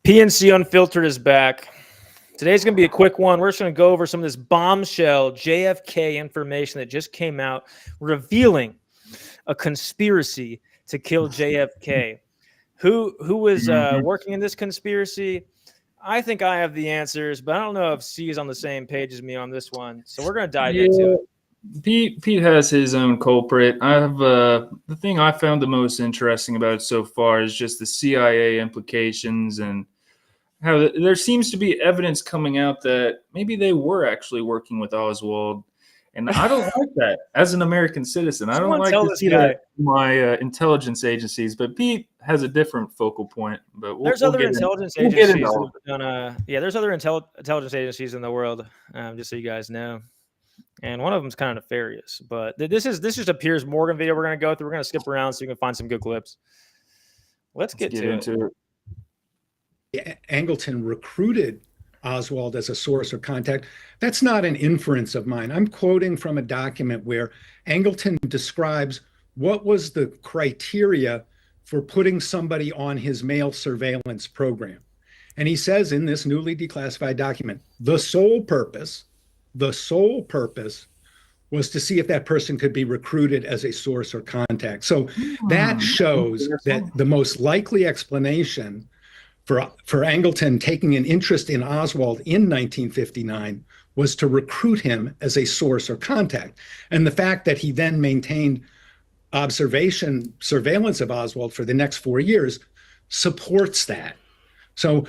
PNC Unfiltered is back. Today's going to be a quick one. We're just going to go over some of this bombshell JFK information that just came out revealing a conspiracy to kill JFK. Who was working in this conspiracy? I think I have the answers, but I don't know if C is on the same page as me on this one. So we're going to dive into it. Pete has his own culprit. I have the thing I found the most interesting about it so far is just the CIA implications and how there seems to be evidence coming out that maybe they were actually working with Oswald. And I don't like that as an American citizen. I don't like to see that my intelligence agencies, but Pete has a different focal point. But there's other intelligence agencies. There's other intelligence agencies in the world, just so you guys know. And one of them is kind of nefarious. But this just a Piers Morgan video we're going to go through. We're going to skip around so you can find some good clips. Let's get into it. Angleton recruited Oswald as a source or contact. That's not an inference of mine. I'm quoting from a document where Angleton describes what was the criteria for putting somebody on his mail surveillance program. And he says in this newly declassified document, the sole purpose was to see if that person could be recruited as a source or contact. So that shows that the most likely explanation for Angleton taking an interest in Oswald in 1959 was to recruit him as a source or contact. And the fact that he then maintained surveillance of Oswald for the next 4 years supports that. So,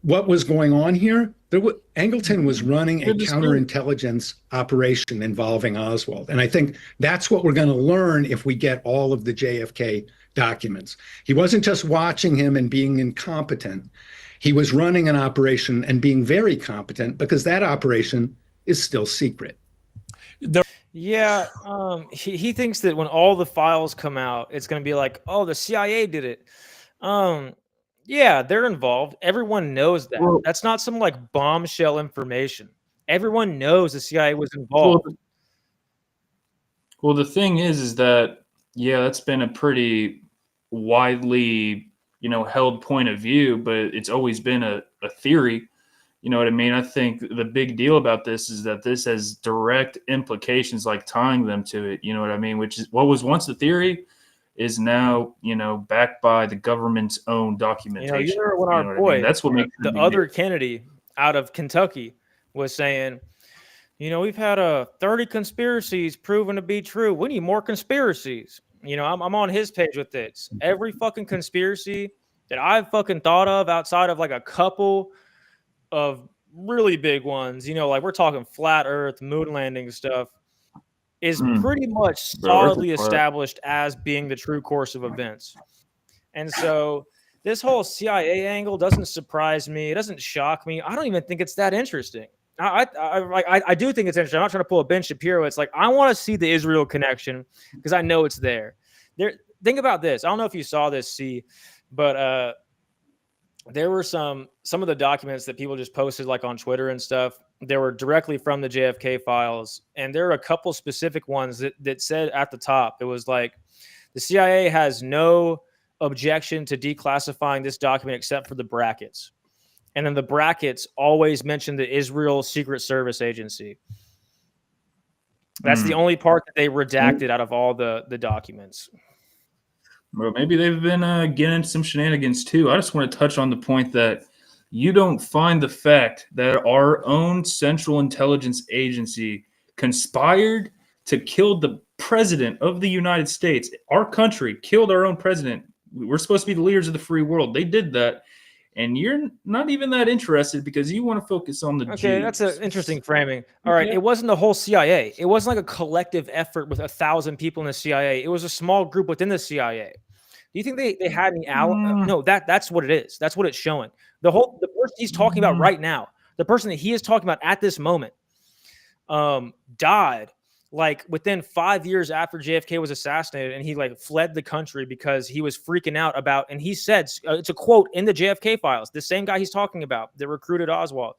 what was going on here? Angleton was running a counterintelligence operation involving Oswald. And I think that's what we're going to learn if we get all of the JFK documents. He wasn't just watching him and being incompetent. He was running an operation and being very competent because that operation is still secret. He thinks that when all the files come out, it's going to be like, oh, the CIA did it. Yeah, they're involved. Everyone knows that. Well, that's not some like bombshell information. Everyone knows the CIA was involved. Well, the thing is that, that's been a pretty widely, held point of view, but it's always been a theory. You know what I mean? I think the big deal about this is that this has direct implications, like tying them to it. You know what I mean? Which is what was once the theory is now, backed by the government's own documentation. That's what makes the other Kennedy out of Kentucky was saying, we've had 30 conspiracies proven to be true. We need more conspiracies. I'm on his page with this. Every fucking conspiracy that I've fucking thought of outside of like a couple of really big ones, like we're talking flat Earth, moon landing stuff, is pretty much solidly established as being the true course of events. And so this whole CIA angle doesn't surprise me. It doesn't shock me. I don't even think it's that interesting. I do think it's interesting. I'm not trying to pull a Ben Shapiro. It's like, I want to see the Israel connection because I know it's there. Think about this. I don't know if you saw this, C, but there were some of the documents that people just posted like on Twitter and stuff. They were directly from the JFK files. And there are a couple specific ones that said at the top, it was like, the CIA has no objection to declassifying this document except for the brackets. And then the brackets always mention the Israel Secret Service Agency. That's the only part that they redacted out of all the documents. Well, maybe they've been getting some shenanigans too. I just want to touch on the point that you don't find the fact that our own Central Intelligence Agency conspired to kill the president of the United States. Our country killed our own president. We're supposed to be the leaders of the free world. They did that. And you're not even that interested because you want to focus on the Jews. That's an interesting framing. All right, It wasn't the whole CIA. It wasn't like a collective effort with 1,000 people in the CIA. It was a small group within the CIA. Do you think they had any allies? No, that's what it is. That's what it's showing. The person he's talking about right now, the person that he is talking about at this moment, died like within 5 years after JFK was assassinated, and he like fled the country because he was freaking out about, and he said, it's a quote in the JFK files, the same guy he's talking about that recruited Oswald,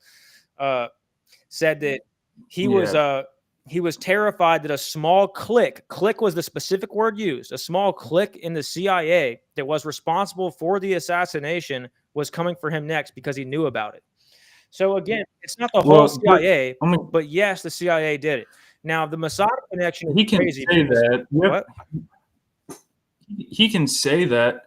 said that he was terrified that a small clique was the specific word used, a small clique in the CIA that was responsible for the assassination was coming for him next because he knew about it. So again, it's not the whole CIA, but yes, the CIA did it. Now the Mossad connection is crazy. He can say that. What? He can say that.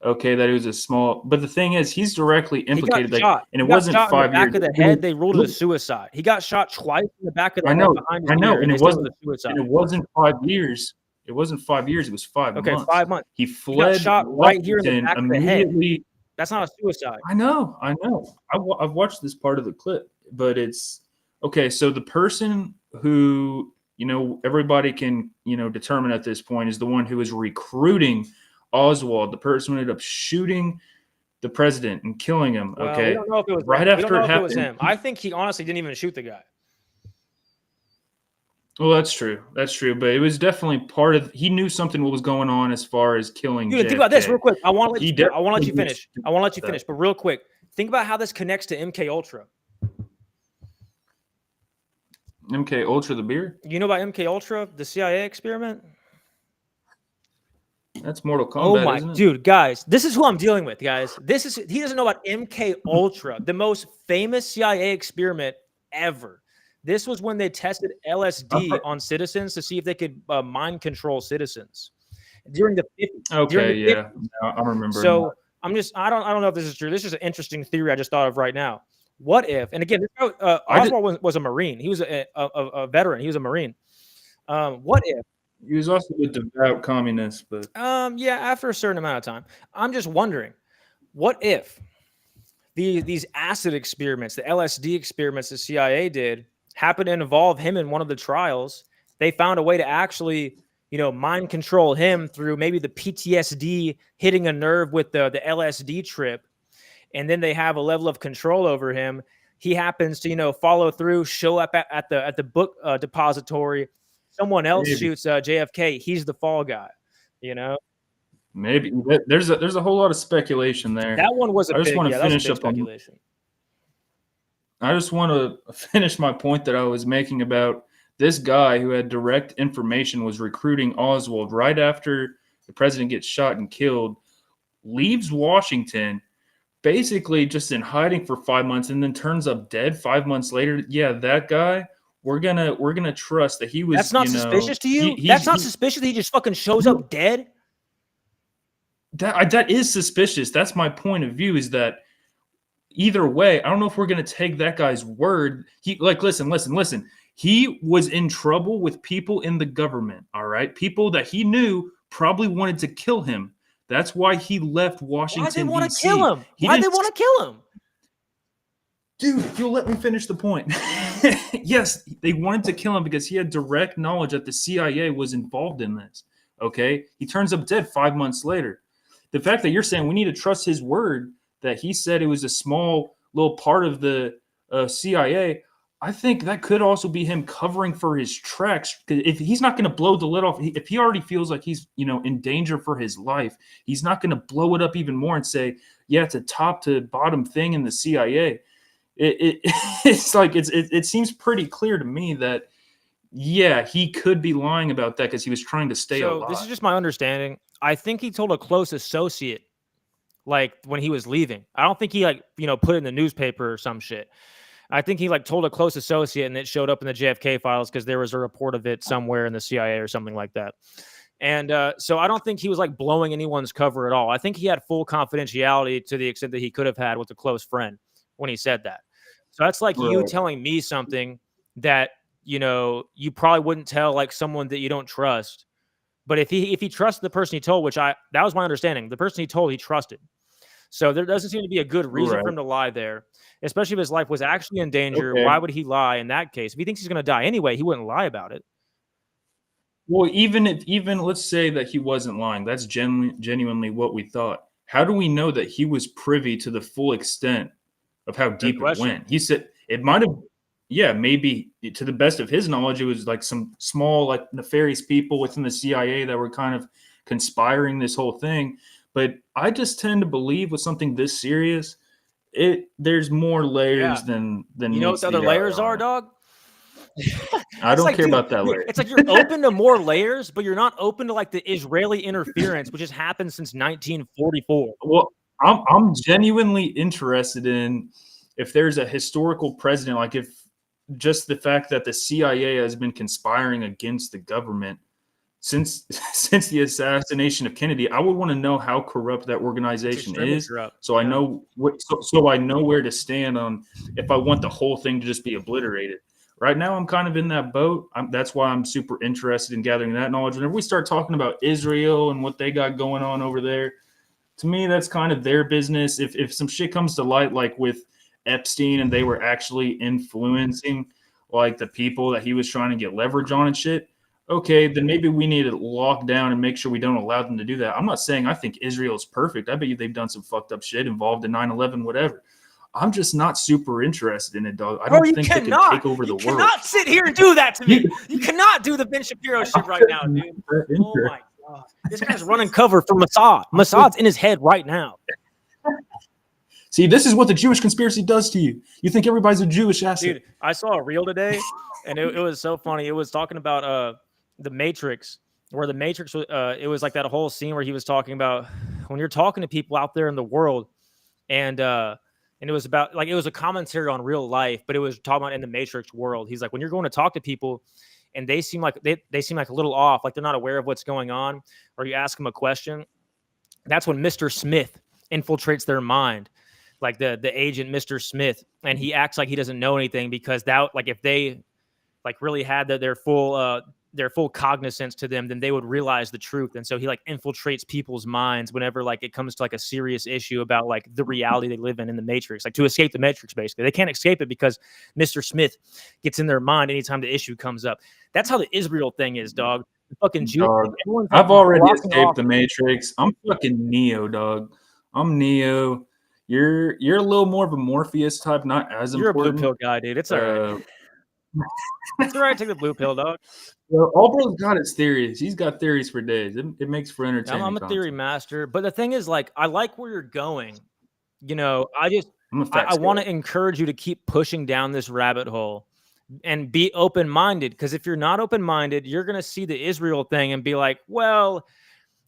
Okay, that it was a small, but the thing is, he's directly implicated. He got shot. And it wasn't 5 years. In the back of the head, they ruled it a suicide. He got shot twice in the back of the head behind his ear, and it wasn't a suicide. And it wasn't 5 years. It wasn't 5 years. It was 5 months. Okay, 5 months. He fled. He got shot right here in the back of the head. That's not a suicide. I know. I've watched this part of the clip, but it's okay. So the person who, everybody can, determine at this point is the one who is recruiting Oswald, the person who ended up shooting the president and killing him. Okay. We don't know if it was right him. after it happened. Was him. I think he honestly didn't even shoot the guy. Well, that's true. But it was definitely part of. He knew something was going on as far as killing. Dude, think about this real quick. I want to let you finish. But real quick, think about how this connects to MK Ultra. MK Ultra, the beer. You know about MK Ultra, the CIA experiment? That's Mortal Kombat. Oh my dude, guys, this is who I'm dealing with, guys. He doesn't know about MK Ultra, the most famous CIA experiment ever. This was when they tested LSD on citizens to see if they could mind control citizens during the 50s. Okay, yeah, I remember. So I don't know if this is true. This is an interesting theory I just thought of right now. What if? And again, Oswald was a Marine. He was a veteran. He was a Marine. What if? He was also a devout communist, but yeah, after a certain amount of time, I'm just wondering, what if these acid experiments, the LSD experiments the CIA did, happened to involve him in one of the trials? They found a way to actually, mind control him through maybe the PTSD hitting a nerve with the LSD trip, and then they have a level of control over him. He happens to, follow through, show up at the book depository. Someone else shoots JFK. He's the fall guy, Maybe there's a whole lot of speculation there. That one was I just want to finish up speculation. I just want to finish my point that I was making about this guy who had direct information, was recruiting Oswald right after the president gets shot and killed, leaves Washington, basically just in hiding for 5 months, and then turns up dead 5 months later. Yeah, that guy. We're gonna trust that he was. That's not suspicious to you. That's not suspicious that he just fucking shows up dead. That is suspicious. That's my point of view. Is that either way? I don't know if we're gonna take that guy's word. Listen. He was in trouble with people in the government. All right, people that he knew probably wanted to kill him. That's why he left Washington. Why did they want to kill him? Dude, if you'll let me finish the point. Yes, they wanted to kill him because he had direct knowledge that the CIA was involved in this. Okay? He turns up dead 5 months later. The fact that you're saying we need to trust his word, that he said it was a small little part of the CIA, I think that could also be him covering for his tracks. If he's not going to blow the lid off, if he already feels like he's in danger for his life, he's not going to blow it up even more and say, yeah, it's a top to bottom thing in the CIA. It seems pretty clear to me that, yeah, he could be lying about that because he was trying to stay alive. This is just my understanding. I think he told a close associate, when he was leaving. I don't think he put it in the newspaper or some shit. I think he told a close associate, and it showed up in the JFK files because there was a report of it somewhere in the CIA or something like that. And so I don't think he was blowing anyone's cover at all. I think he had full confidentiality to the extent that he could have had with a close friend when he said that. So that's you telling me something that, you probably wouldn't tell someone that you don't trust. But if he trusted the person he told, that was my understanding, the person he told, he trusted. So there doesn't seem to be a good reason for him to lie there, especially if his life was actually in danger. Okay. Why would he lie in that case? If he thinks he's going to die anyway, he wouldn't lie about it. Well, even let's say that he wasn't lying. That's genuinely what we thought. How do we know that he was privy to the full extent of how deep it went? He said it might have, maybe to the best of his knowledge, it was some small, nefarious people within the CIA that were kind of conspiring this whole thing. But I just tend to believe with something this serious, there's more layers than you know what the other layers are, dog? I don't care about that layer. It's you're open to more layers, but you're not open to the Israeli interference, which has happened since 1944. Well, I'm genuinely interested in if there's a historical precedent, like if just the fact that the CIA has been conspiring against the government since the assassination of Kennedy. I would want to know how corrupt that organization is, so I know so I know where to stand on if I want the whole thing to just be obliterated. Right now, I'm kind of in that boat. That's why I'm super interested in gathering that knowledge. Whenever we start talking about Israel and what they got going on over there, to me, that's kind of their business. If some shit comes to light, like with Epstein, and they were actually influencing like the people that he was trying to get leverage on and shit, okay, then maybe we need to lock down and make sure we don't allow them to do that. I'm not saying I think Israel is perfect. I bet you they've done some fucked up shit involved in 9/11, whatever. I'm just not super interested in it, dog. I don't think they can take over the world. You cannot sit here and do that to me. You cannot do the Ben Shapiro shit right now, dude. Oh my God. This guy's running cover for Mossad. Mossad's in his head right now. See, this is what the Jewish conspiracy does to you. You think everybody's a Jewish asset. Dude, I saw a reel today, and it was so funny. It was talking about the Matrix, where the Matrix was, it was like that whole scene where he was talking about when you're talking to people out there in the world, and it was about like it was a commentary on real life, but it was talking about in the Matrix world. He's like, when you're going to talk to people and they seem like they seem like a little off, like they're not aware of what's going on, or you ask them a question, that's when Mr. Smith infiltrates their mind, like the agent Mr. Smith, and he acts like he doesn't know anything because that like if they like really had their full cognizance to them, then they would realize the truth. And so he like infiltrates people's minds whenever like it comes to like a serious issue about like the reality they live in the Matrix, like to escape the Matrix. Basically, they can't escape it because Mr. Smith gets in their mind anytime the issue comes up. That's how the Israel thing is, dog. The fucking Jew. I've already escaped the Matrix. I'm fucking Neo, dog. I'm Neo. You're a little more of a Morpheus type, not as You're important. You're a blue pill guy, dude. It's all right. It's all right. Take the blue pill, dog. Well, Allbro's got his theories. He's got theories for days. It makes for entertainment. I'm a theory master, but the thing is, like, I like where you're going. You know, I want to encourage you to keep pushing down this rabbit hole and be open-minded. Because if you're not open-minded, you're gonna see the Israel thing and be like, well,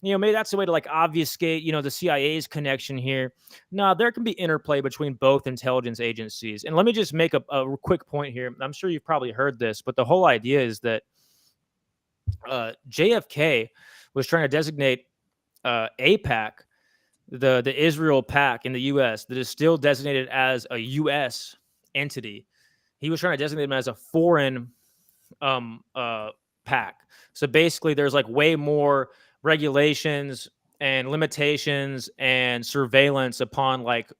you know, maybe that's the way to like obfuscate, you know, the CIA's connection here. No, there can be interplay between both intelligence agencies. And let me just make a quick point here. I'm sure you've probably heard this, but the whole idea is that JFK was trying to designate AIPAC, the Israel PAC in the U.S. that is still designated as a U.S. entity. He was trying to designate them as a foreign PAC. So basically, there's like way more regulations and limitations and surveillance upon like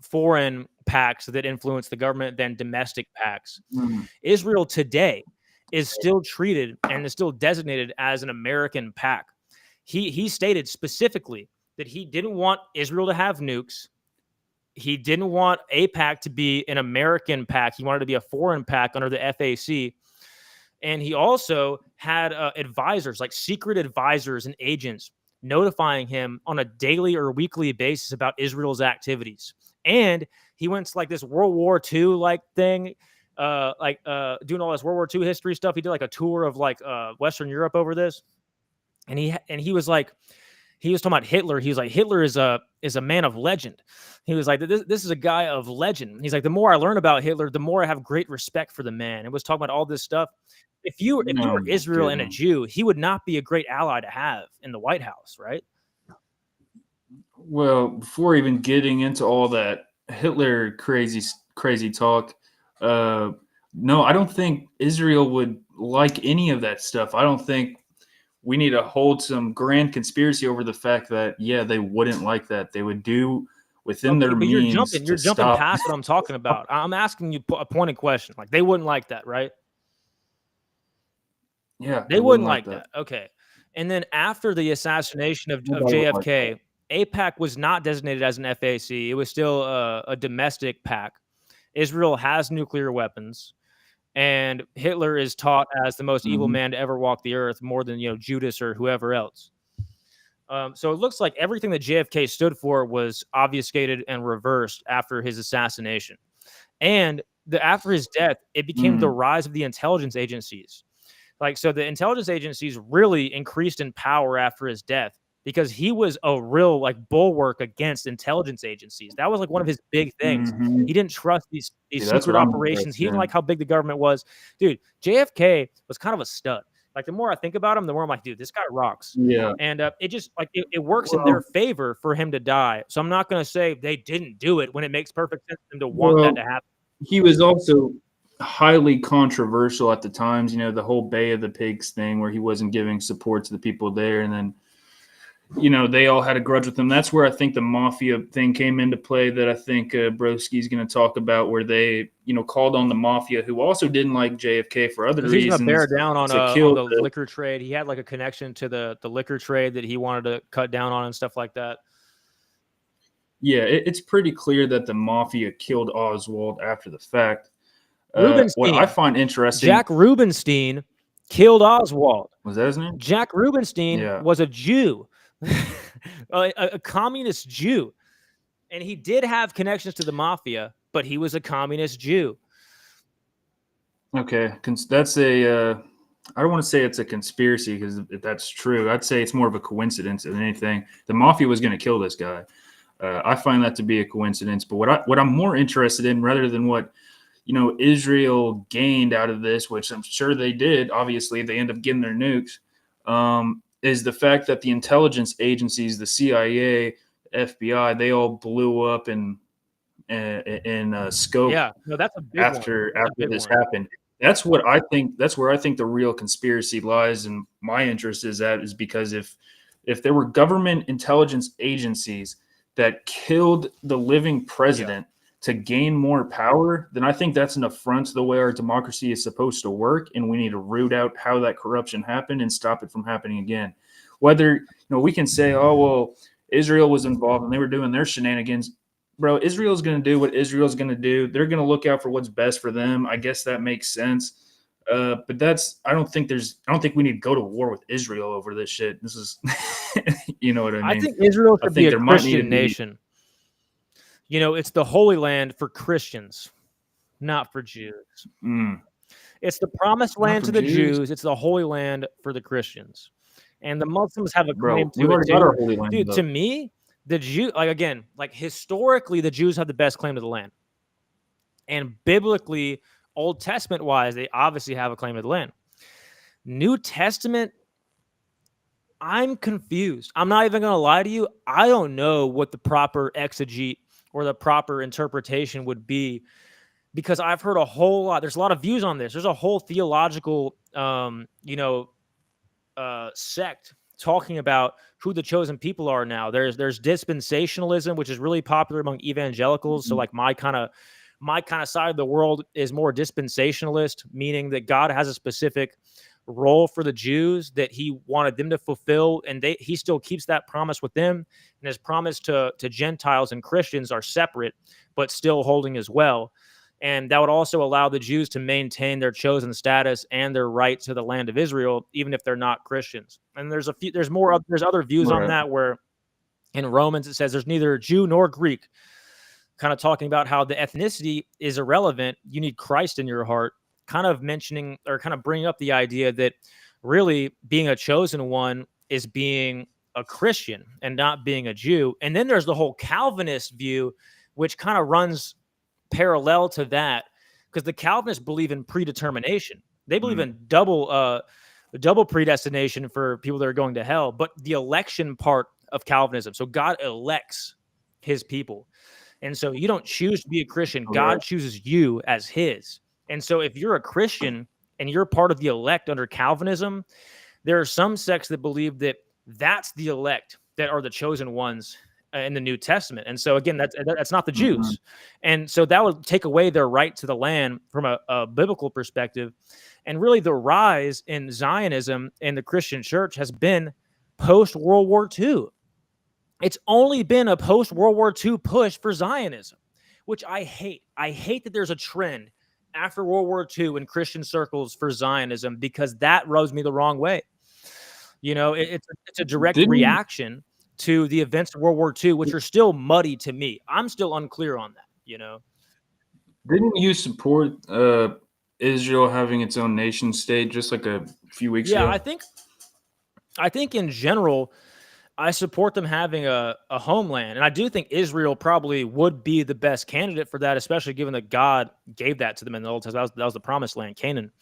foreign PACs that influence the government than domestic PACs. Israel today is still treated and is still designated as an American PAC. He stated specifically that he didn't want Israel to have nukes. He didn't want AIPAC to be an American PAC. He wanted to be a foreign PAC under the FAC. And he also had advisors, like secret advisors and agents, notifying him on a daily or weekly basis about Israel's activities. And he went to like this World War II like thing, doing all this World War II history stuff. He did like a tour of like Western Europe over this. And he was like, he was talking about Hitler. He was like, Hitler is a man of legend. He was like, this is a guy of legend. He's like, the more I learn about Hitler, the more I have great respect for the man. It was talking about all this stuff. If you were Israel and a Jew, he would not be a great ally to have in the White House, right? Well, before even getting into all that Hitler crazy talk, no, I don't think Israel would like any of that stuff. I don't think we need to hold some grand conspiracy over the fact that, yeah, they wouldn't like that. They would do within their means. You're jumping past what I'm talking about. I'm asking you a pointed question. Like, they wouldn't like that, right? Yeah, they wouldn't like that. Okay. And then after the assassination of JFK, AIPAC was not designated as an FAC. It was still a domestic PAC. Israel has nuclear weapons, and Hitler is taught as the most evil man to ever walk the earth, more than, you know, Judas or whoever else. So it looks like everything that JFK stood for was obfuscated and reversed after his assassination. And after his death, it became the rise of the intelligence agencies. Like, so the intelligence agencies really increased in power after his death. because he was a real like bulwark against intelligence agencies. That was like one of his big things. Mhm. He didn't trust these See, that's secret what I'm operations. He interested didn't in. like how big the government was. Dude, JFK was kind of a stud. Like the more I think about him, the more I'm like, dude, this guy rocks. Yeah. And it just like it works in their favor for him to die. So I'm not going to say they didn't do it when it makes perfect sense for them to want that to happen. He was also highly controversial at the times, the whole Bay of the Pigs thing where he wasn't giving support to the people there. And then, they all had a grudge with him. That's where I think the mafia thing came into play that I think Broski's going to talk about, where they, called on the mafia, who also didn't like JFK for other reasons. He's going to bear down on the the liquor trade. He had like a connection to the liquor trade that he wanted to cut down on and stuff like that. Yeah, it's pretty clear that the mafia killed Oswald after the fact. Rubenstein. What I find interesting, Jack Rubenstein killed Oswald. Was that his name? Jack Rubenstein was a Jew, a communist Jew. And he did have connections to the mafia, but he was a communist Jew. Okay, that's I don't want to say it's a conspiracy, because if that's true, I'd say it's more of a coincidence than anything. The mafia was going to kill this guy. I find that to be a coincidence. But what I'm more interested in, rather than what Israel gained out of this, which I'm sure they did, obviously they end up getting their nukes, is the fact that the intelligence agencies, the CIA, FBI, they all blew up in scope. Yeah, no, that's a big after this happened. That's what I think. That's where I think the real conspiracy lies, and my interest is because if there were government intelligence agencies that killed the living president to gain more power, then I think that's an affront to the way our democracy is supposed to work, and we need to root out how that corruption happened and stop it from happening again. Whether we can say, oh well, Israel was involved and they were doing their shenanigans. Bro, Israel's going to do what Israel's going to do. They're going to look out for what's best for them. I guess that makes sense. But I don't think we need to go to war with Israel over this shit. This is, you know what I mean? I think Israel should be a Christian nation. It's the Holy Land for Christians, not for Jews. It's the promised land to the Jews. It's the Holy Land for the Christians. And the Muslims have a claim to it too. Dude, to me, the Jew, historically, the Jews have the best claim to the land. And biblically, Old Testament wise, they obviously have a claim to the land. New Testament, I'm confused. I'm not even going to lie to you. I don't know what the proper exegete or the proper interpretation would be, because I've heard a whole lot. There's a lot of views on this. There's a whole theological, sect talking about who the chosen people are now. There's dispensationalism, which is really popular among evangelicals. So like my kind of side of the world is more dispensationalist, meaning that God has a specific role for the Jews that he wanted them to fulfill, and he still keeps that promise with them, and his promise to Gentiles and Christians are separate but still holding as well. And that would also allow the Jews to maintain their chosen status and their right to the land of Israel, even if they're not Christians. And there's other views on that, where in Romans it says there's neither Jew nor Greek, kind of talking about how the ethnicity is irrelevant. You need Christ in your heart, kind of mentioning or kind of bringing up the idea that really being a chosen one is being a Christian and not being a Jew. And then there's the whole Calvinist view, which kind of runs parallel to that, because the Calvinists believe in predetermination. They believe in double predestination for people that are going to hell, but the election part of Calvinism. So God elects his people. And so you don't choose to be a Christian. God chooses you as his. And so if you're a Christian and you're part of the elect under Calvinism, there are some sects that believe that that's the elect that are the chosen ones in the New Testament. And so again, that's not the Jews. And so that would take away their right to the land from a biblical perspective. And really the rise in Zionism in the Christian church has been post-World War II. It's only been a post-World War II push for Zionism, which I hate. I hate that there's a trend after World War II in Christian circles for Zionism, because that rubs me the wrong way. It's a direct reaction to the events of World War II, which are still muddy to me. I'm still unclear on that, Didn't you support Israel having its own nation state just like a few weeks ago? Yeah, I think in general, I support them having a homeland. And I do think Israel probably would be the best candidate for that, especially given that God gave that to them in the Old Testament. That was the promised land, Canaan.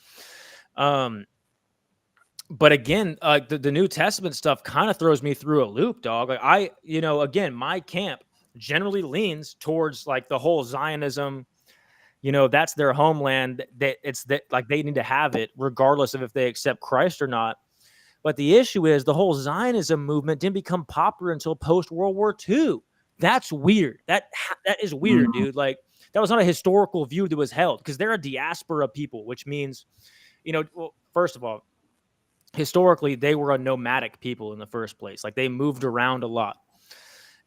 But again, the New Testament stuff kind of throws me through a loop, dog. Like again, my camp generally leans towards like the whole Zionism, that's their homeland, that like they need to have it regardless of if they accept Christ or not. But the issue is the whole Zionism movement didn't become popular until post-World War II. That's weird. That is weird, dude. Like, that was not a historical view that was held, because they're a diaspora people, which means, well, first of all, historically, they were a nomadic people in the first place. Like, they moved around a lot.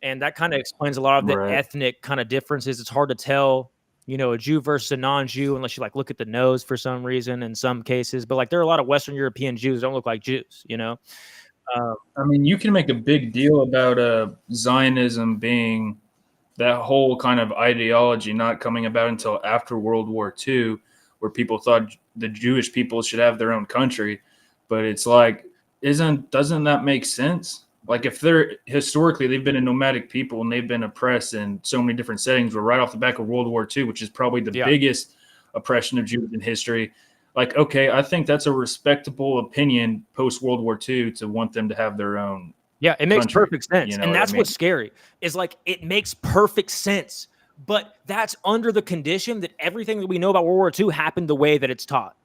And that kind of explains a lot of the ethnic kind of differences. It's hard to tell, a Jew versus a non-Jew unless you like look at the nose for some reason in some cases. But like there are a lot of Western European Jews that don't look like Jews, I mean, you can make a big deal about Zionism being that whole kind of ideology not coming about until after World War II, where people thought the Jewish people should have their own country. But it's like, doesn't that make sense? Like, if historically they've been a nomadic people and they've been oppressed in so many different settings, we're right off the back of World War II, which is probably the biggest oppression of Jews in history. Like, okay, I think that's a respectable opinion post World War II to want them to have their own. Yeah, it makes perfect sense. And that's what's scary, is like, it makes perfect sense, but that's under the condition that everything that we know about World War II happened the way that it's taught.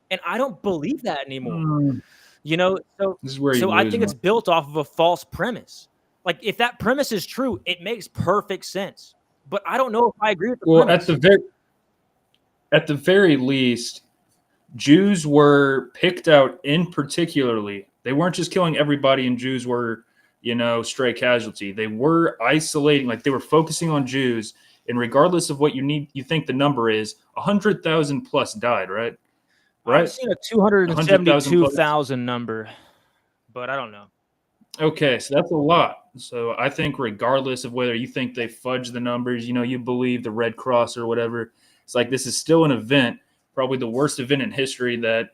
And I don't believe that anymore. So I think it's built off of a false premise. Like, if that premise is true, it makes perfect sense. But I don't know if I agree with the premise. At the very least, Jews were picked out in particularly. They weren't just killing everybody, and Jews were, stray casualty. They were isolating, like they were focusing on Jews. And regardless of what you think the number is, 100,000 plus died, right? I've seen a 272,000 number, but I don't know. Okay, so that's a lot. So I think regardless of whether you think they fudge the numbers, you believe the Red Cross or whatever, it's like this is still an event, probably the worst event in history that,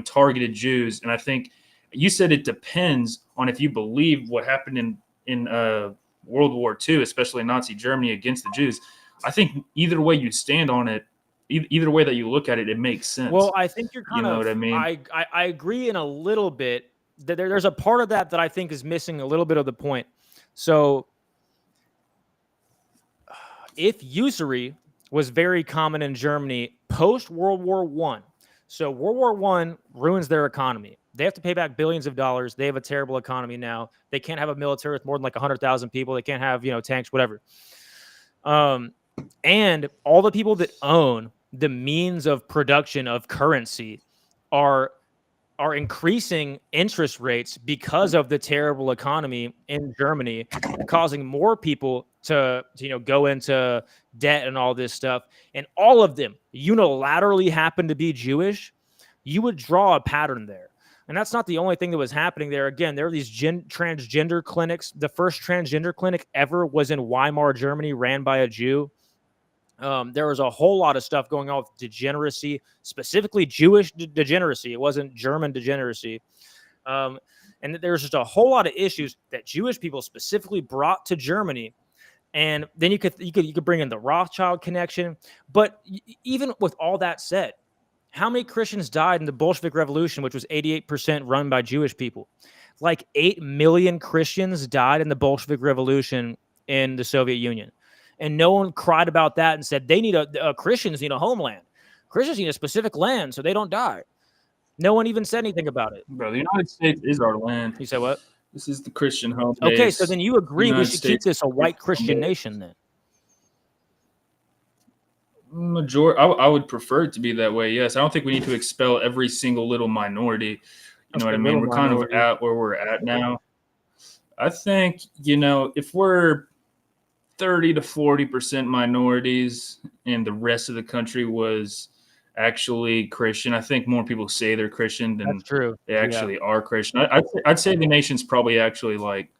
targeted Jews. And I think you said it depends on if you believe what happened in World War II, especially Nazi Germany against the Jews. I think either way you stand on it, either way that you look at it, it makes sense. Well, I think you're kind of, what I mean? I agree in a little bit. There's a part of that I think is missing a little bit of the point. So if usury was very common in Germany post World War I, so World War I ruins their economy. They have to pay back billions of dollars. They have a terrible economy now. They can't have a military with more than like 100,000 people. They can't have, tanks, whatever. And all the people that own the means of production of currency are increasing interest rates because of the terrible economy in Germany, causing more people to go into debt and all this stuff. And all of them unilaterally happen to be Jewish. You would draw a pattern there. And that's not the only thing that was happening there. Again, there are these transgender clinics. The first transgender clinic ever was in Weimar, Germany, ran by a Jew. There was a whole lot of stuff going on with degeneracy, specifically Jewish degeneracy. It wasn't German degeneracy. And there's just a whole lot of issues that Jewish people specifically brought to Germany. And then you could bring in the Rothschild connection. But even with all that said, how many Christians died in the Bolshevik Revolution, which was 88% run by Jewish people? Like 8 million Christians died in the Bolshevik Revolution in the Soviet Union. And no one cried about that and said they need Christians need a homeland. Christians need a specific land so they don't die. No one even said anything about it. Bro, the United States is our land. You say what? This is the Christian home base. Okay, so then you agree we should keep this a white Christian nation then? I would prefer it to be that way, yes. I don't think we need to expel every single little minority. You know what I mean? We're kind of at where we're at now. I think, if we're 30 to 40% minorities and the rest of the country was actually Christian, I think more people say they're Christian than they actually are Christian. I'd say the nation's probably actually like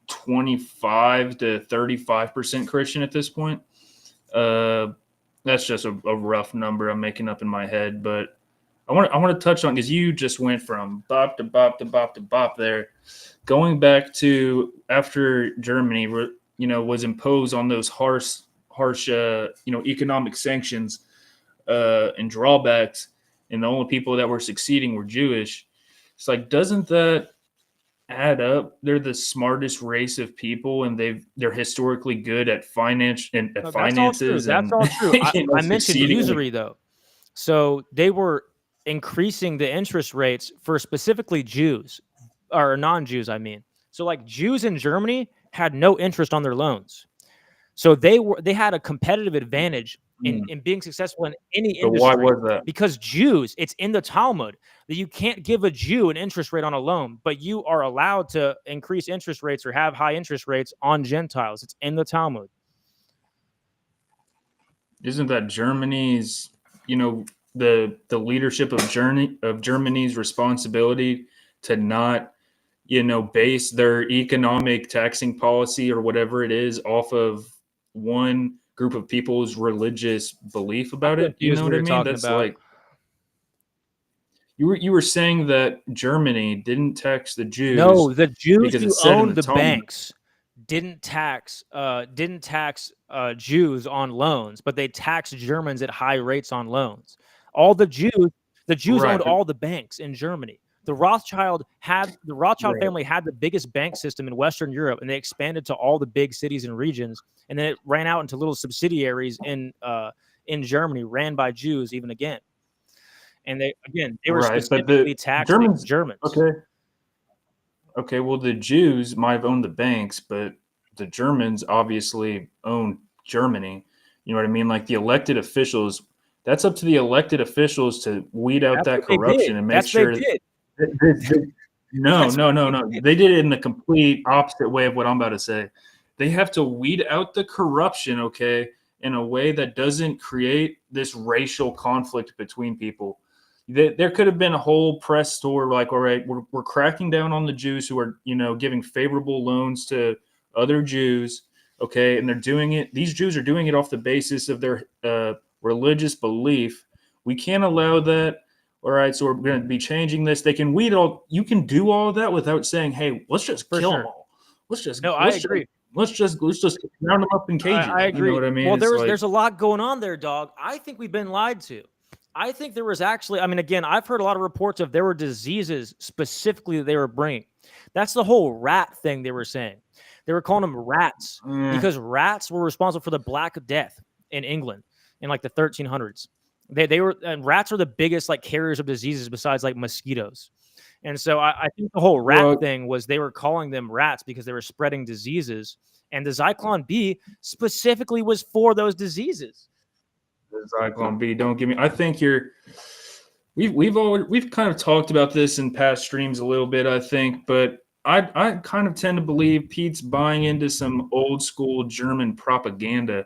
25 to 35% Christian at this point. That's just a rough number I'm making up in my head, but I want to touch on, because you just went from bop to bop to bop to bop there, going back to after Germany, was imposed on those harsh, economic sanctions and drawbacks, and the only people that were succeeding were Jewish. It's like, doesn't that add up? They're the smartest race of people, and they're historically good at finances. That's all true. That's all true. I mentioned usury though, so they were increasing the interest rates for specifically Jews or non-Jews. I mean, so like Jews in Germany had no interest on their loans, so they had a competitive advantage in being successful in any industry. Why was that? Because Jews, it's in the Talmud that you can't give a Jew an interest rate on a loan, but you are allowed to increase interest rates or have high interest rates on Gentiles. It's in the Talmud. Isn't that Germany's, the leadership of Germany's responsibility to not, base their economic taxing policy or whatever it is off of one group of people's religious belief about it? You know what I mean? That's like, you were saying that Germany didn't tax the Jews. No, the Jews who owned the banks didn't tax Jews on loans, but they taxed Germans at high rates on loans. All the Jews right. owned all the banks in Germany. The Rothschild family had the biggest bank system in Western Europe, and they expanded to all the big cities and regions, and then it ran out into little subsidiaries in Germany, ran by Jews even again. And they were right, specifically taxing Germans. Okay, well, the Jews might have owned the banks, but the Germans obviously owned Germany. You know what I mean? Like the elected officials, that's up to the elected officials to weed out that corruption and make sure. No. They did it in the complete opposite way of what I'm about to say. They have to weed out the corruption, okay, in a way that doesn't create this racial conflict between people. There could have been a whole press story like, all right, we're cracking down on the Jews who are, giving favorable loans to other Jews, okay, and they're doing it. These Jews are doing it off the basis of their religious belief. We can't allow that. All right, so we're going to be changing this. They can weed all. You can do all of that without saying, "Hey, let's just kill them all. I agree. Let's just round them up in cages." I agree. You know what I mean? Well, there's a lot going on there, dog. I think we've been lied to. I think there was actually, again, I've heard a lot of reports of there were diseases specifically that they were bringing. That's the whole rat thing they were saying. They were calling them rats because rats were responsible for the Black Death in England in like the 1300s. They were, and rats are the biggest like carriers of diseases besides like mosquitoes. And so I think the whole rat thing was they were calling them rats because they were spreading diseases. And the Zyklon B specifically was for those diseases. The Zyklon B, don't give me. I think we've kind of talked about this in past streams a little bit, I think, but I kind of tend to believe Pete's buying into some old school German propaganda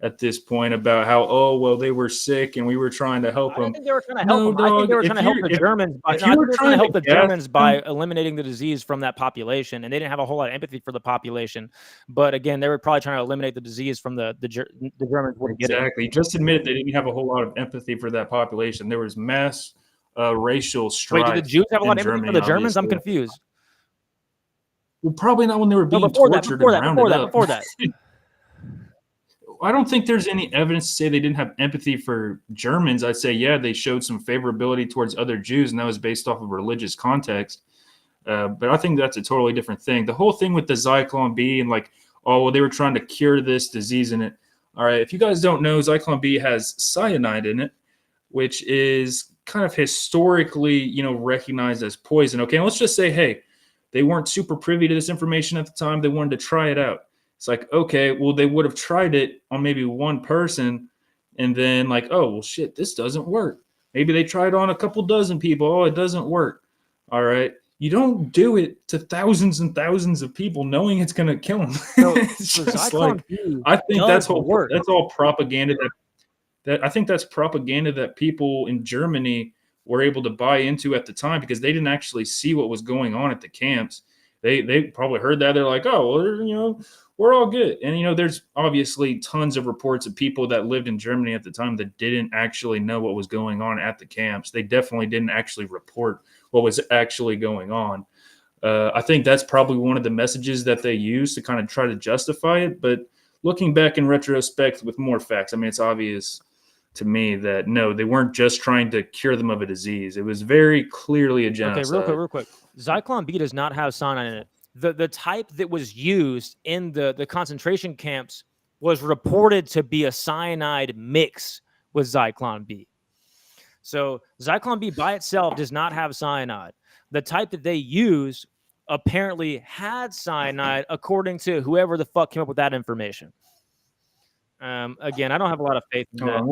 at this point about how, they were sick and we were trying to help them. I think they were trying to help them. I think they were trying to help the Germans. I think they were trying to help the Germans by eliminating the disease from that population, and they didn't have a whole lot of empathy for the population. But again, they were probably trying to eliminate the disease from the Germans. Exactly. Just admitted they didn't have a whole lot of empathy for that population. There was mass racial strife. Wait, did the Jews have a lot of empathy for the Germans? I'm confused. Well, probably not when they were being tortured and rounded up. Before that. I don't think there's any evidence to say they didn't have empathy for Germans. I'd say, yeah, they showed some favorability towards other Jews, and that was based off of religious context. But I think that's a totally different thing. The whole thing with the Zyklon B and they were trying to cure this disease in it. All right, if you guys don't know, Zyklon B has cyanide in it, which is kind of historically, recognized as poison. Okay, and let's just say, hey, they weren't super privy to this information at the time. They wanted to try it out. It's like, okay, well, they would have tried it on maybe one person and then shit, this doesn't work. Maybe they tried on a couple dozen people. Oh, it doesn't work. All right. You don't do it to thousands and thousands of people knowing it's going to kill them. I think that's all propaganda that I think that's propaganda that people in Germany were able to buy into at the time because they didn't actually see what was going on at the camps. They probably heard that. They're like, oh, well, we're all good. And, there's obviously tons of reports of people that lived in Germany at the time that didn't actually know what was going on at the camps. They definitely didn't actually report what was actually going on. I think that's probably one of the messages that they use to kind of try to justify it. But looking back in retrospect with more facts, I mean, it's obvious to me that no, they weren't just trying to cure them of a disease. It was very clearly a genocide. Okay, real quick. Zyklon B does not have cyanide in it. The type that was used in the concentration camps was reported to be a cyanide mix with Zyklon B. So Zyklon B by itself does not have cyanide. The type that they used apparently had cyanide, according to whoever the fuck came up with that information. Again, I don't have a lot of faith in that.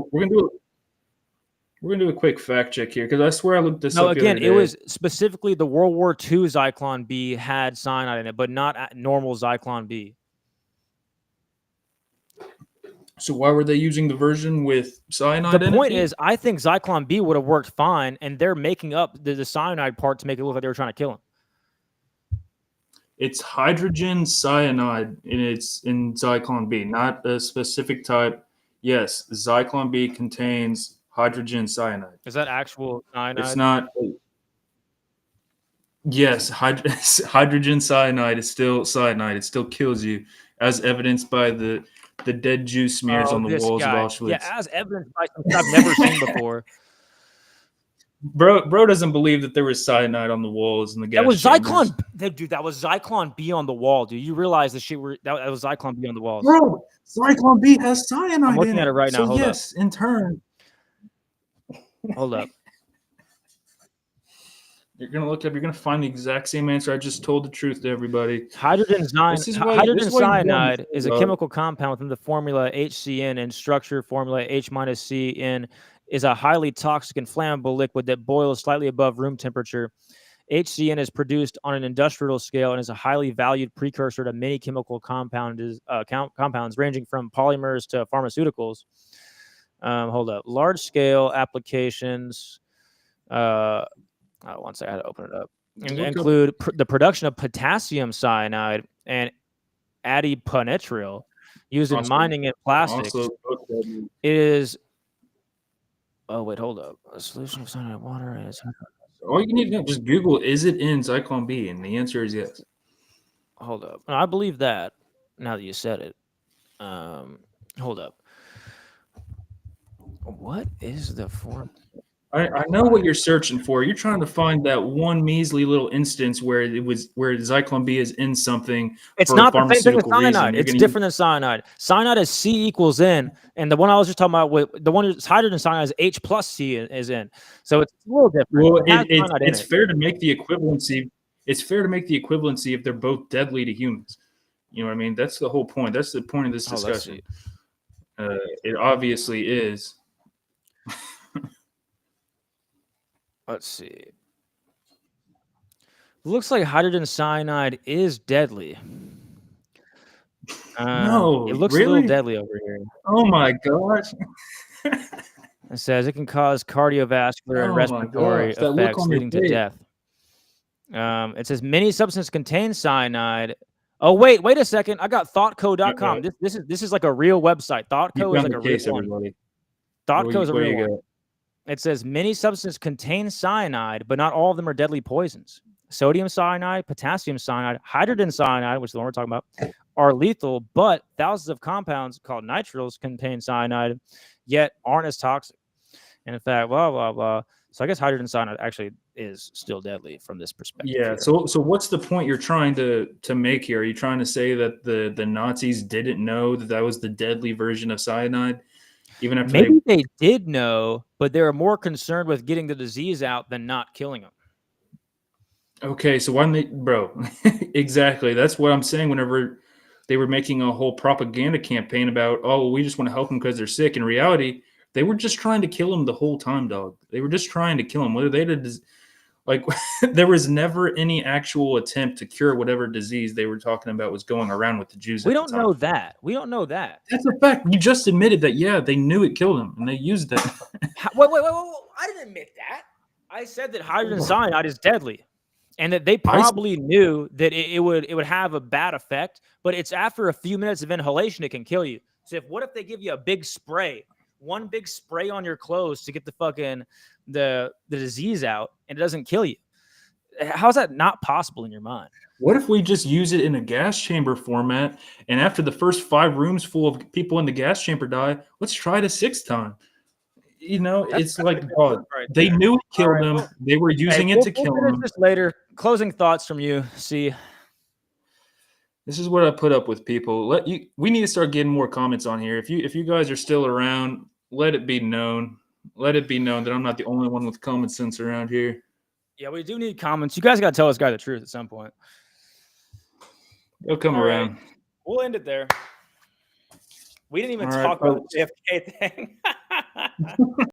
We're gonna do a quick fact check here because I swear I looked this up. No, again, it was specifically the World War II Zyklon B had cyanide in it, but not normal Zyklon B. So why were they using the version with cyanide in it? The point is, I think Zyklon B would have worked fine, and they're making up the cyanide part to make it look like they were trying to kill him. It's hydrogen cyanide, and it's in Zyklon B, not a specific type. Yes, Zyklon B contains hydrogen cyanide. Is that actual cyanide? It's not. Yes, hydrogen cyanide is still cyanide. It still kills you, as evidenced by the dead Jew smears on the walls of Auschwitz. Yeah, as evidenced by something I've never seen before. Bro doesn't believe that there was cyanide on the walls in the gas That was chambers. Zyklon, dude. That was Zyklon B on the wall, dude. You realize the shit that was Zyklon B on the walls. Bro, Zyklon B has cyanide. I'm looking at it right now. So yes, in turn. Hold up. You're gonna look up. You're gonna find the exact same answer. I just told the truth to everybody. Hydrogen cyanide is a chemical compound within the formula HCN and structure formula H-CN. Is a highly toxic and flammable liquid that boils slightly above room temperature. HCN is produced on an industrial scale and is a highly valued precursor to many chemical compounds ranging from polymers to pharmaceuticals. Hold up. Large-scale applications. Once I had to open it up. Include the production of potassium cyanide and adiponitrile used in mining and plastics. It is. Oh wait, hold up. A solution of cyanide water is. All you need to know, just Google, is it in Zyklon B? And the answer is yes. Hold up. I believe that now that you said it. Hold up. What is the form? I know what you're searching for. You're trying to find that one measly little instance where Zyklon B is in something. It's not the same thing as cyanide. It's different than cyanide. Cyanide is C equals N, and the one I was just talking about with the one that's hydrogen cyanide is H plus C is in. So it's a little different. Well, it's fair to make the equivalency. It's fair to make the equivalency if they're both deadly to humans. You know what I mean? That's the whole point. That's the point of this discussion. It obviously is. Let's see. Looks like hydrogen cyanide is deadly. No, it looks really? a little deadly over here. Oh my gosh! It says it can cause cardiovascular and respiratory effects leading to death. It says many substances contain cyanide. Oh wait a second! I got thoughtco.com. This is like a real website. Thoughtco is like a real one. Thoughtco is a real one. It says many substances contain cyanide, but not all of them are deadly poisons. Sodium cyanide, potassium cyanide, hydrogen cyanide, which is the one we're talking about, are lethal, but thousands of compounds called nitriles contain cyanide, yet aren't as toxic. And in fact, blah, blah, blah. So I guess hydrogen cyanide actually is still deadly from this perspective. Yeah. So what's the point you're trying to make here? Are you trying to say that the Nazis didn't know that was the deadly version of cyanide? Even after maybe they did know, but they were more concerned with getting the disease out than not killing them. Okay, so why bro? Exactly. That's what I'm saying. Whenever they were making a whole propaganda campaign about, oh, we just want to help them because they're sick. In reality, they were just trying to kill them the whole time, dog. They were just trying to kill them. Whether they did, like, there was never any actual attempt to cure whatever disease they were talking about was going around with the Jews. We don't know that. We don't know that. That's a fact. You just admitted that. Yeah, they knew it killed them, and they used that. Wait! I didn't admit that. I said that hydrogen cyanide is deadly, and that they probably knew that it would have a bad effect, but it's after a few minutes of inhalation it can kill you. So what if they give you a big spray, one big spray on your clothes to get the fucking the disease out, and it doesn't kill you? How's that not possible in your mind? What if we just use it in a gas chamber format, and after the first 5 rooms full of people in the gas chamber die, let's try it a 6th time? You know, it's like they knew it killed them. They were using it to kill them. This later. Closing thoughts from you. See, this is what I put up with, people. We need to start getting more comments on here. If you guys are still around, let it be known. Let it be known that I'm not the only one with common sense around here. Yeah, we do need comments. You guys got to tell this guy the truth at some point. They'll come around. Right. We'll end it there. We didn't even talk about the JFK thing.